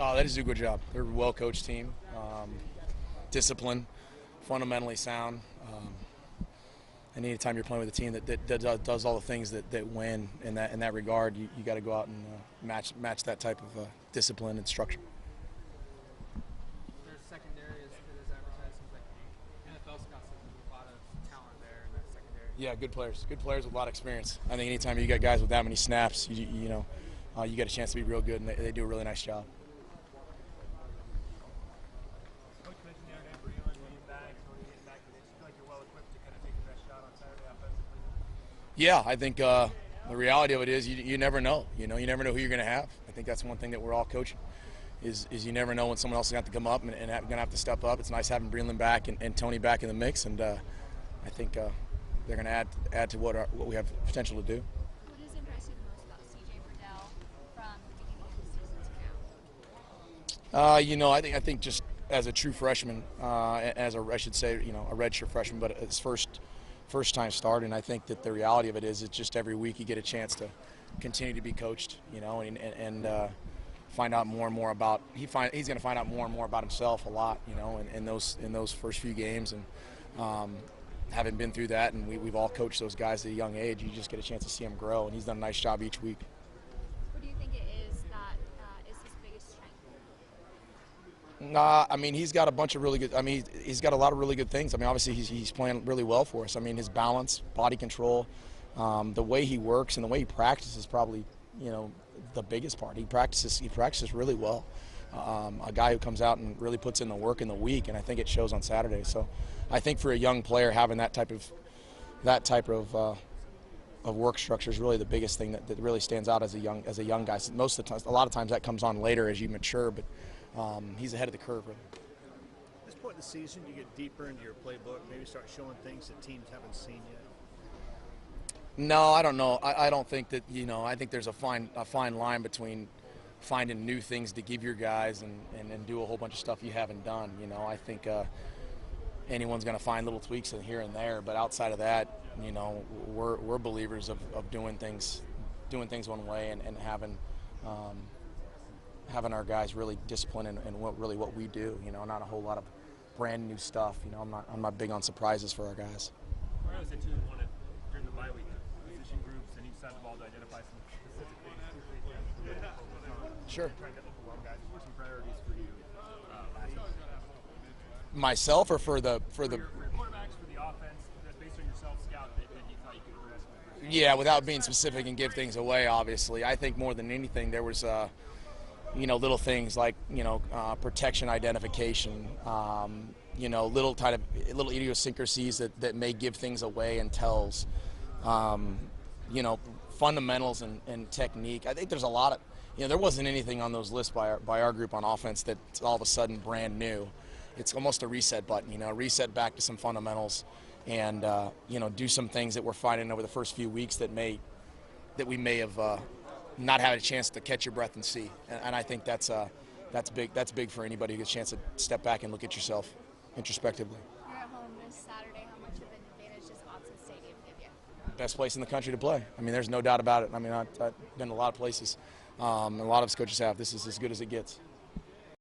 Oh, they just do a good job. They're a well-coached team, disciplined, fundamentally sound. And anytime you're playing with a team that does all the things that win in that regard, you got to go out and match that type of discipline and structure. There's secondary as good as advertised. Seems like NFL scouts have a lot of talent there in that secondary. Yeah, good players with a lot of experience. I think anytime you got guys with that many snaps, you get a chance to be real good, and they do a really nice job. Coach mentioned the other day, Breland being back, Tony getting back. Do you feel like you're well equipped to kind of take the best shot on Saturday offensively? Yeah, I think the reality of it is you never know. You never know who you're going to have. I think that's one thing that we're all coaching. Is you never know when someone else is going to have to come up and going to have to step up. It's nice having Breland back and Tony back in the mix, and I think they're going to add to what we have potential to do. What has impressed you the most about C.J. Verdell from the beginning of the season to now? I think just as a true freshman, as I should say, a redshirt freshman, but it's first time starting. I think that the reality of it is, it's just every week you get a chance to continue to be coached, and find out more and more about. He's going to find out more and more about himself a lot, in those first few games, and having been through that, and we've all coached those guys at a young age. You just get a chance to see him grow, and he's done a nice job each week. What do you think it is that is his biggest strength? I mean, he's got a bunch of really good. I mean, he's got a lot of really good things. I mean, obviously he's playing really well for us. I mean, his balance, body control, the way he works, and the way he practices probably, the biggest part. He practices really well. A guy who comes out and really puts in the work in the week, and I think it shows on Saturday. So, I think for a young player, having that type of work structure is really the biggest thing that really stands out as a young guy. Most of the times, a lot of times that comes on later as you mature, but he's ahead of the curve. Really. At this point in the season, you get deeper into your playbook, maybe start showing things that teams haven't seen yet. No, I don't know. I don't think that, I think there's a fine line between finding new things to give your guys and do a whole bunch of stuff you haven't done. I think anyone's going to find little tweaks in here and there, but outside of that, we're believers of doing things one way and having our guys really disciplined in what we do. Not a whole lot of brand new stuff. I'm not big on surprises for our guys. I always say too, during the bye week, position groups and each side of the ball to identify some specific things. Sure. Trying to get overwhelm guys. What were some priorities for you last week? Myself or for the For your quarterbacks, for the offense, based on your self-scout that you thought you could progress with? Yeah, without being specific and give things away, obviously. I think more than anything there was little things like protection identification, little idiosyncrasies that may give things away and tells, fundamentals and technique. I think there's a lot of, there wasn't anything on those lists by our group on offense that's all of a sudden brand new. It's almost a reset button, reset back to some fundamentals and, do some things that we're finding over the first few weeks that we may have not had a chance to catch your breath and see. And I think that's big. That's big for anybody who gets a chance to step back and look at yourself introspectively. You're at home this Saturday. How much of an advantage does Autzen Stadium give you? Best place in the country to play. I mean, there's no doubt about it. I mean, I've been to a lot of places, and a lot of us coaches have. This is as good as it gets.